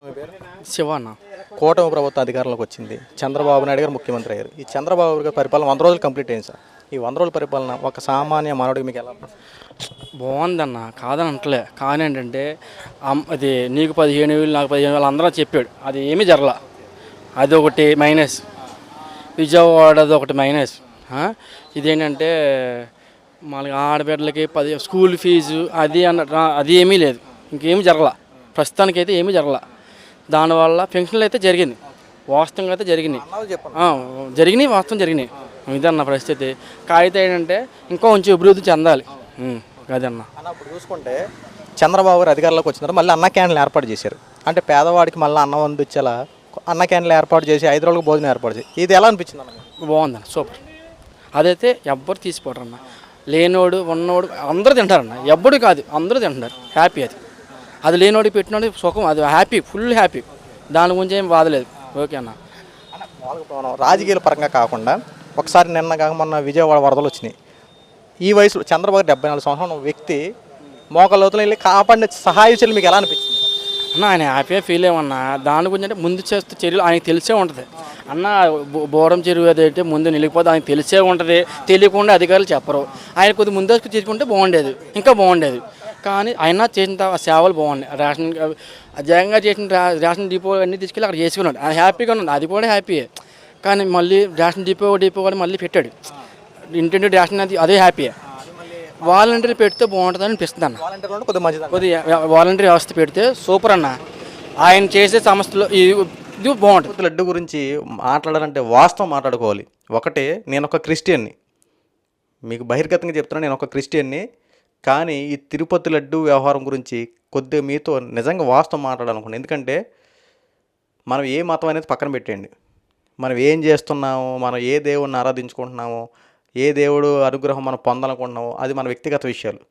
మీ పేరు? శివన్న. కూటమి ప్రభుత్వం అధికారంలోకి వచ్చింది. చంద్రబాబు నాయుడు గారు ముఖ్యమంత్రి అయ్యారు. ఈ చంద్రబాబు గారి పరిపాలన 100 రోజులు కంప్లీట్ అయింది సార్. ఈ 100 రోజుల పరిపాలన ఒక సామాన్య మానవుడికి మీకు ఎలా ఉంది? బాగుందన్న, కాదని అంటలే. కానీ ఏంటంటే అది నీకు 15,000 నాకు 15,000 అందరూ చెప్పాడు, అది ఏమీ జరగల. అది ఒకటి మైనస్. విజయవాడది ఒకటి మైనస్. ఇదేంటంటే మళ్ళీ ఆడబిడ్డలకి స్కూల్ ఫీజు అది అది ఏమీ లేదు, ఇంకేమీ జరగల. ప్రస్తుతానికైతే ఏమీ జరగల. దానివల్ల పెన్షన్లు అయితే జరిగింది, వాస్తవంగా అయితే జరిగినాయి. జరిగినాయి, వాస్తవం జరిగినాయి. ఇదన్న పరిస్థితి. కాగితం ఏంటంటే ఇంకా కొంచెం అభివృద్ధి చెందాలి. అదన్న ఇప్పుడు చూసుకుంటే చంద్రబాబు గారు అధికారంలోకి వచ్చిన తర్వాత మళ్ళీ అన్న క్యాంటీన్లు ఏర్పాటు చేశారు. అంటే పేదవాడికి మళ్ళీ అన్నం అందించేలా అన్న క్యాంటీన్లు ఏర్పాటు చేసి 5 రోజులకు భోజనం ఏర్పాటు చేసి ఇది ఎలా అనిపించింది అన్న? బాగుందన్న, సూపర్. అదైతే ఎవ్వరు తీసిపోరన్న. లేనోడు ఉన్నోడు అందరూ తింటారన్న, ఎవ్వడు కాదు, అందరూ తింటున్నారు. హ్యాపీ అది. అది లేనోడికి పెట్టినోడి సుఖం, అది హ్యాపీ, ఫుల్ హ్యాపీ. దాని గురించి ఏం బాధలేదు. ఓకే అన్న. రాజకీయాల పరంగా కాకుండా ఒకసారి నిన్న కాక మొన్న విజయవాడ వరదలు వచ్చినాయి. ఈ వయసులో చంద్రబాబు 74 సంవత్సరాల వ్యక్తి మోకాళ్ళలోతులు వెళ్ళి కాపాడిన సహాయ చర్యలు మీకు ఎలా అనిపించింది అన్న? ఆయన హ్యాపీగా ఫీల్ అయ్యమన్నా. దాని గురించి అంటే ముందు చేస్తే చర్యలు ఆయనకు తెలిసే ఉంటుంది అన్న. బోరం చెరువు అదైతే ముందు నిలిగిపోతే ఆయనకు తెలిసే ఉంటుంది. తెలియకుండా అధికారులు చెప్పరు. ఆయన కొద్దిగా ముందు చేసుకుంటే బాగుండేది, ఇంకా బాగుండేది. కానీ ఆయన చేసిన సేవలు బాగున్నాయి. రేషన్ జగన్గా చేసిన రేషన్ డిపో అన్నీ తీసుకెళ్ళి అక్కడ చేసుకున్నాడు. ఆయన హ్యాపీగా ఉన్నాడు, అది కూడా హ్యాపీయే. కానీ మళ్ళీ రేషన్ డిపో కూడా మళ్ళీ పెట్టాడు. ఇంటింటి రేషన్ అదే హ్యాపీయే. వాలంటీర్ పెడితే బాగుంటుందని అనిపిస్తుంది అన్న. కొద్దిగా వాలంటీర్ వ్యవస్థ పెడితే సూపర్ అన్న. ఆయన చేసే సంస్థలు ఇది బాగుంటుంది. లడ్డు గురించి మాట్లాడాలంటే వాస్తవం మాట్లాడుకోవాలి. ఒకటే, నేను ఒక క్రిస్టియన్ని, మీకు బహిర్గతంగా చెప్తున్నా, నేను ఒక క్రిస్టియన్ని. కానీ ఈ తిరుపతి లడ్డు వ్యవహారం గురించి కొద్దిగా మీతో నిజంగా వాస్తవం మాట్లాడాలనుకున్నాను. ఎందుకంటే మనం ఏ మతం అనేది పక్కన పెట్టండి, మనం ఏం చేస్తున్నాము, మనం ఏ దేవుడిని ఆరాధించుకుంటున్నామో, ఏ దేవుడు అనుగ్రహం మనం పొందాలనుకుంటున్నామో అది మన వ్యక్తిగత విషయాలు.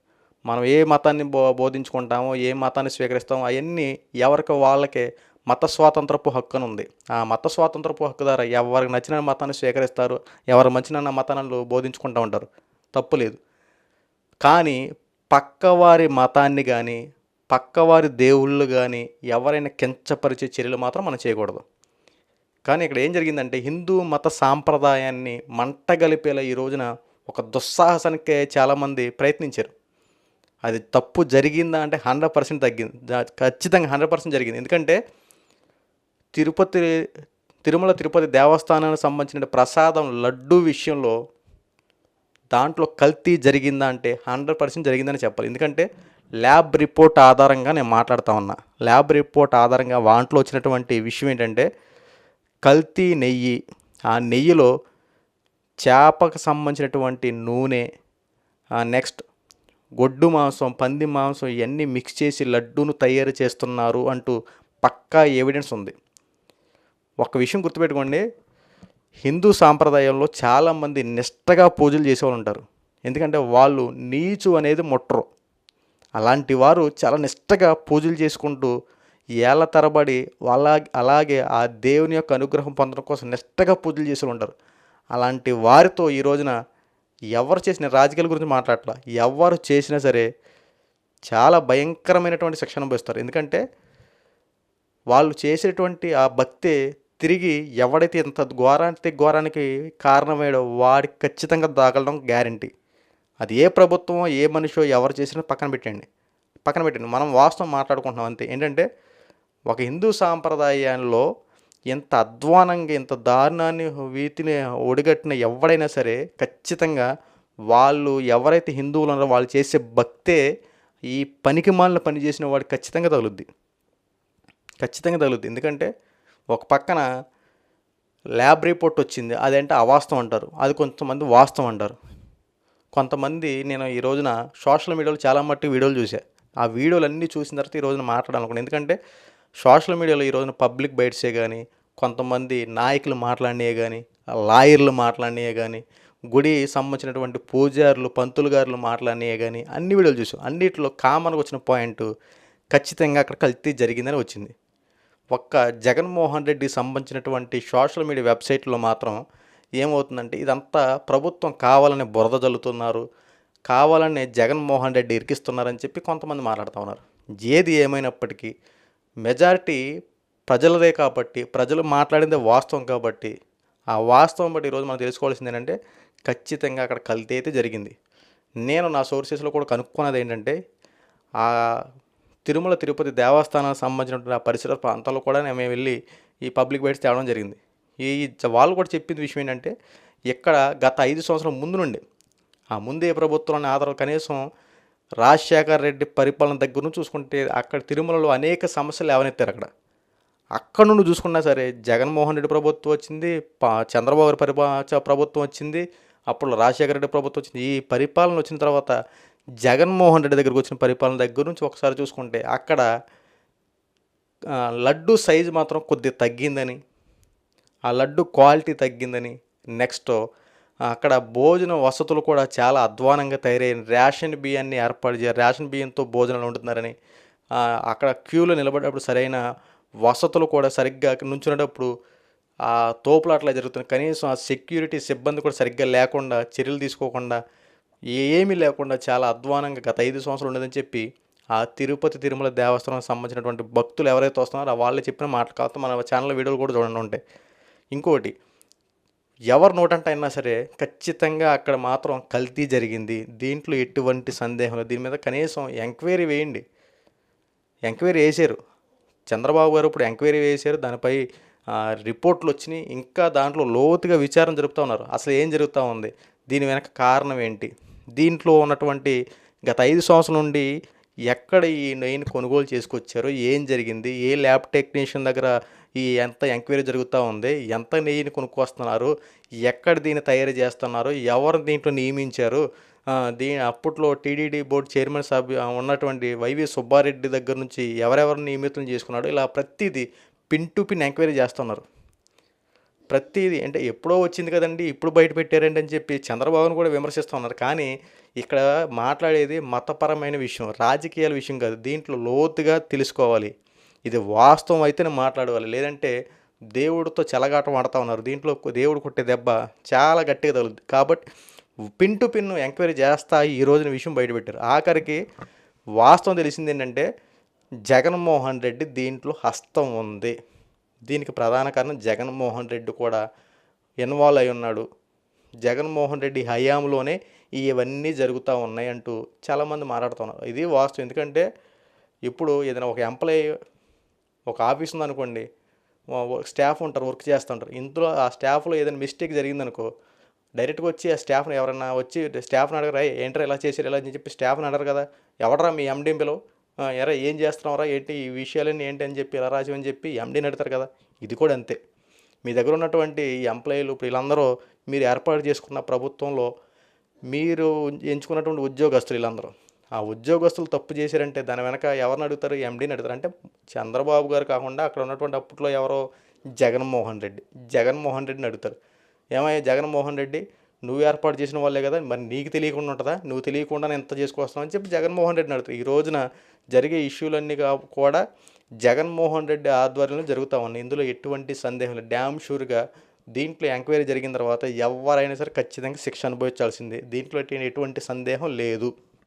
మనం ఏ మతాన్ని బోధించుకుంటామో, ఏ మతాన్ని స్వీకరిస్తామో అవన్నీ ఎవరికి వాళ్ళకే మత స్వాతంత్రపు హక్కు అని ఉంది. ఆ మత స్వాతంత్రపు హక్కు ద్వారా ఎవరికి నచ్చిన మతాన్ని స్వీకరిస్తారు, ఎవరు నచ్చిన మతాన్ని బోధించుకుంటూ ఉంటారు, తప్పు లేదు. కానీ పక్కవారి మతాన్ని కానీ పక్కవారి దేవుళ్ళు కానీ ఎవరైనా కించపరిచే చర్యలు మాత్రం మనం చేయకూడదు. కానీ ఇక్కడ ఏం జరిగిందంటే హిందూ మత సాంప్రదాయాన్ని మంటగలిపేలా ఈ రోజున ఒక దుస్సాహసానికే చాలామంది ప్రయత్నించారు. అది తప్పు జరిగిందా అంటే 100% తగ్గింది, ఖచ్చితంగా 100% జరిగింది. ఎందుకంటే తిరుమల తిరుపతి దేవస్థానానికి సంబంధించిన ప్రసాదం లడ్డు విషయంలో దాంట్లో కల్తీ జరిగిందా అంటే 100% జరిగిందని చెప్పాలి. ఎందుకంటే ల్యాబ్ రిపోర్ట్ ఆధారంగా నేను మాట్లాడుతూ ఉన్నా. ల్యాబ్ రిపోర్ట్ ఆధారంగా వాంట్లో వచ్చినటువంటి విషయం ఏంటంటే కల్తీ నెయ్యి, ఆ నెయ్యిలో చేపకు సంబంధించినటువంటి నూనె, నెక్స్ట్ గొడ్డు మాంసం, పంది మాంసం ఇవన్నీ మిక్స్ చేసి లడ్డూను తయారు చేస్తున్నారు అంటూ పక్కా ఎవిడెన్స్ ఉంది. ఒక విషయం గుర్తుపెట్టుకోండి, హిందూ సాంప్రదాయంలో చాలామంది నిష్టగా పూజలు చేసేవాళ్ళు ఉంటారు. ఎందుకంటే వాళ్ళు నీచు అనేది ముట్టరు. అలాంటి వారు చాలా నిష్టగా పూజలు చేసుకుంటూ ఏళ్ళ తరబడి అలాగే ఆ దేవుని యొక్క అనుగ్రహం పొందడం కోసం నిష్టగా పూజలు చేసి ఉంటారు. అలాంటి వారితో ఈ రోజున ఎవరు చేసిన రాజకీయాల గురించి మాట్లాడట్లా, ఎవరు చేసినా సరే చాలా భయంకరమైనటువంటి శిక్షణ అనుభవిస్తారు. ఎందుకంటే వాళ్ళు చేసేటువంటి ఆ భక్తే తిరిగి ఎవడైతే ఇంత ఘోరానికి కారణమయ్యాడో వాడికి ఖచ్చితంగా దాగలడం గ్యారంటీ. అది ఏ ప్రభుత్వమో ఏ మనిషో ఎవరు చేసినా పక్కన పెట్టండి. మనం వాస్తవం మాట్లాడుకుంటున్నాం అంతే. ఏంటంటే ఒక హిందూ సాంప్రదాయంలో ఎంత అధ్వానంగా ఇంత దారుణాన్ని వీటిని ఒడిగట్టిన ఎవడైనా సరే ఖచ్చితంగా వాళ్ళు ఎవరైతే హిందువులు ఉన్నారో వాళ్ళు చేసే భక్తే ఈ పనికిమాలిన పని చేసిన వాడికి ఖచ్చితంగా తగులుద్ది. ఎందుకంటే ఒక పక్కన ల్యాబ్ రిపోర్ట్ వచ్చింది, అదంటే అవాస్తవం అంటారు, అది కొంతమంది వాస్తవం అంటారు. కొంతమంది నేను ఈ రోజున సోషల్ మీడియాలో చాలా మట్టుకు వీడియోలు చూసా. ఆ వీడియోలన్నీ చూసిన తర్వాత ఈ రోజున మాట్లాడాలనుకున్నాను. ఎందుకంటే సోషల్ మీడియాలో ఈ రోజున పబ్లిక్ బైట్సే కానీ, కొంతమంది నాయకులు మాట్లాడినవి కానీ, లాయర్లు మాట్లాడినవి కానీ, గుడి సంబంధించినటువంటి పూజారులు పంతులు గారులు మాట్లాడినవి కానీ అన్ని వీడియోలు చూసాం. అన్నిటిలో కామన్గా వచ్చిన పాయింట్ ఖచ్చితంగా అక్కడ కల్తీ జరిగిందని వచ్చింది. ఒక్క జగన్మోహన్ రెడ్డికి సంబంధించినటువంటి సోషల్ మీడియా వెబ్సైట్లో మాత్రం ఏమవుతుందంటే ఇదంతా ప్రభుత్వం కావాలని బురద జల్లుతున్నారు, కావాలని జగన్మోహన్ రెడ్డి ఇరికిస్తున్నారని చెప్పి కొంతమంది మాట్లాడుతూ ఉన్నారు. ఏది ఏమైనప్పటికీ మెజారిటీ ప్రజలదే కాబట్టి, ప్రజలు మాట్లాడిందే వాస్తవం కాబట్టి, ఆ వాస్తవం బట్టి ఈరోజు మనం తెలుసుకోవాల్సింది ఏంటంటే ఖచ్చితంగా అక్కడ కల్తీ అయితే జరిగింది. నేను నా సోర్సెస్లో కూడా కనుక్కున్నది ఏంటంటే ఆ తిరుమల తిరుపతి దేవస్థానానికి సంబంధించినటువంటి ఆ పరిసర ప్రాంతాల్లో కూడా మేము వెళ్ళి ఈ పబ్లిక్ బైట్స్ తేవడం జరిగింది. ఈ వాళ్ళు కూడా చెప్పింది విషయం ఏంటంటే ఇక్కడ గత 5 సంవత్సరాల ముందు నుండి ఆ ముందు ఏ ప్రభుత్వం ఆధారం కనీసం రాజశేఖర రెడ్డి పరిపాలన దగ్గర నుంచి చూసుకుంటే అక్కడ తిరుమలలో అనేక సమస్యలు లేవనెత్తారు. అక్కడ నుండి చూసుకున్నా సరే జగన్మోహన్ రెడ్డి ప్రభుత్వం వచ్చింది, చంద్రబాబు గారి ప్రభుత్వం వచ్చింది, అప్పుడు రాజశేఖర రెడ్డి ప్రభుత్వం వచ్చింది. ఈ పరిపాలన వచ్చిన తర్వాత జగన్మోహన్ రెడ్డి దగ్గరకు వచ్చిన పరిపాలన దగ్గర నుంచి ఒకసారి చూసుకుంటే అక్కడ లడ్డు సైజు మాత్రం కొద్దిగా తగ్గిందని, ఆ లడ్డు క్వాలిటీ తగ్గిందని, నెక్స్ట్ అక్కడ భోజన వసతులు కూడా చాలా అధ్వానంగా తయారయ్యాయి. రేషన్ బియ్యాన్ని ఏర్పాటు చేయాలి, రేషన్ బియ్యంతో భోజనాలు వండుతున్నారని, అక్కడ క్యూలో నిలబడేటప్పుడు సరైన వసతులు కూడా సరిగ్గా నుంచునేటప్పుడు ఆ తోపులాట్లా జరుగుతున్నాయి. కనీసం ఆ సెక్యూరిటీ సిబ్బంది కూడా సరిగ్గా లేకుండా, చర్యలు తీసుకోకుండా, ఏమీ లేకుండా చాలా అధ్వానంగా గత 5 సంవత్సరాలు ఉండదని చెప్పి ఆ తిరుమల దేవస్థానం సంబంధించినటువంటి భక్తులు ఎవరైతే వస్తున్నారో వాళ్ళే చెప్పిన మాటలు కాకపోతే మన ఛానల్ వీడియోలు కూడా చూడండి ఉంటాయి. ఇంకోటి, ఎవరి నోటంటే అయినా సరే ఖచ్చితంగా అక్కడ మాత్రం కల్తీ జరిగింది, దీంట్లో ఎటువంటి సందేహం లేదు. దీని మీద కనీసం ఎంక్వైరీ వేయండి. ఎంక్వైరీ వేసారు చంద్రబాబు గారు, ఇప్పుడు ఎంక్వైరీ వేసారు, దానిపై రిపోర్ట్లు వచ్చినాయి. ఇంకా దాంట్లో లోతుగా విచారణ జరుపుతూ ఉన్నారు. అసలు ఏం జరుగుతూ ఉంది, దీని వెనక కారణం ఏంటి, దీంట్లో ఉన్నటువంటి గత 5 సంవత్సరాల నుండి ఎక్కడ ఈ నెయ్యిని కొనుగోలు చేసుకొచ్చారో, ఏం జరిగింది, ఏ ల్యాబ్ టెక్నీషియన్ దగ్గర ఎంత ఎంక్వైరీ జరుగుతూ ఉంది, ఎంత నెయ్యిని కొనుక్కొస్తున్నారు, ఎక్కడ దీన్ని తయారు చేస్తున్నారు, ఎవరు దీంట్లో నియమించారు, అప్పట్లో టీడీడీ బోర్డు చైర్మన్ ఉన్నటువంటి వైవి సుబ్బారెడ్డి దగ్గర నుంచి ఎవరెవరిని నియమితులు చేసుకున్నాడు, ఇలా ప్రతిదీ పిన్ టు పిన్ ఎంక్వైరీ చేస్తున్నారు. ప్రతిదీ అంటే ఎప్పుడో వచ్చింది కదండి, ఇప్పుడు బయట పెట్టారండి అని చెప్పి చంద్రబాబును కూడా విమర్శిస్తూ ఉన్నారు. కానీ ఇక్కడ మాట్లాడేది మతపరమైన విషయం, రాజకీయాల విషయం కాదు. దీంట్లో లోతుగా తెలుసుకోవాలి, ఇది వాస్తవం అయితేనే మాట్లాడాలి, లేదంటే దేవుడితో చెలగాటం ఆడుతూ ఉన్నారు. దీంట్లో దేవుడు కొట్టే దెబ్బ చాలా గట్టిగా తగులుద్ది. కాబట్టి పిన్ టు పిన్ ఎంక్వైరీ చేస్తా ఈ రోజున విషయం బయటపెట్టారు. ఆఖరికి వాస్తవం తెలిసింది ఏంటంటే జగన్మోహన్ రెడ్డి దీంట్లో హస్తం ఉంది. దీనికి ప్రధాన కారణం జగన్మోహన్ రెడ్డి కూడా ఇన్వాల్వ్ అయి ఉన్నాడు. జగన్మోహన్ రెడ్డి హయాంలోనే ఇవన్నీ జరుగుతూ ఉన్నాయి అంటూ చాలామంది మాట్లాడుతున్నారు. ఇది వాస్తవం. ఎందుకంటే ఇప్పుడు ఏదైనా ఒక ఎంప్లాయీ, ఒక ఆఫీస్ ఉందనుకోండి, స్టాఫ్ ఉంటారు, వర్క్ చేస్తుంటారు. ఇందులో ఆ స్టాఫ్లో ఏదైనా మిస్టేక్ జరిగిందనుకో, డైరెక్ట్గా వచ్చి ఆ స్టాఫ్ని ఎవరన్నా వచ్చి స్టాఫ్ని అడగరా, ఏంట్రా ఇలా చేశారు ఇలా అని చెప్పి స్టాఫ్ని అడగరు కదా. ఎవడరా మీ ఎండీలో ఎరా ఏం చేస్తున్నారా, ఏంటి ఈ విషయాలన్నీ ఏంటి అని చెప్పి ఇలా రాజమని చెప్పి ఎండీని అడుగుతారు కదా. ఇది కూడా అంతే. మీ దగ్గర ఉన్నటువంటి ఎంప్లాయీలు ఇప్పుడు వీళ్ళందరూ మీరు ఏర్పాటు చేసుకున్న ప్రభుత్వంలో మీరు ఎంచుకున్నటువంటి ఉద్యోగస్తులు వీళ్ళందరూ, ఆ ఉద్యోగస్తులు తప్పు చేశారంటే దాని వెనక ఎవరిని అడుగుతారు, ఎండీని అడుగుతారు. అంటే చంద్రబాబు గారు కాకుండా అక్కడ ఉన్నటువంటి అప్పట్లో ఎవరో జగన్మోహన్ రెడ్డిని అడుగుతారు. ఏమయ్యా జగన్మోహన్ రెడ్డి, నువ్వు ఏర్పాటు చేసిన వాళ్ళే కదా, మరి నీకు తెలియకుండా ఉంటుందా, నువ్వు తెలియకుండా ఎంత చేసుకొస్తావు అని చెప్పి జగన్మోహన్ రెడ్డిని అడుగుతారు. ఈ రోజున జరిగే ఇష్యూలన్నీ కూడా జగన్మోహన్ రెడ్డి ఆధ్వర్యంలో జరుగుతూ ఉన్నాయి. ఇందులో ఎటువంటి సందేహం లేదు. డ్యామ్ షూర్గా దీంట్లో ఎంక్వైరీ జరిగిన తర్వాత ఎవరైనా సరే ఖచ్చితంగా శిక్ష అనుభవించాల్సిందే. దీంట్లో ఎటువంటి సందేహం లేదు.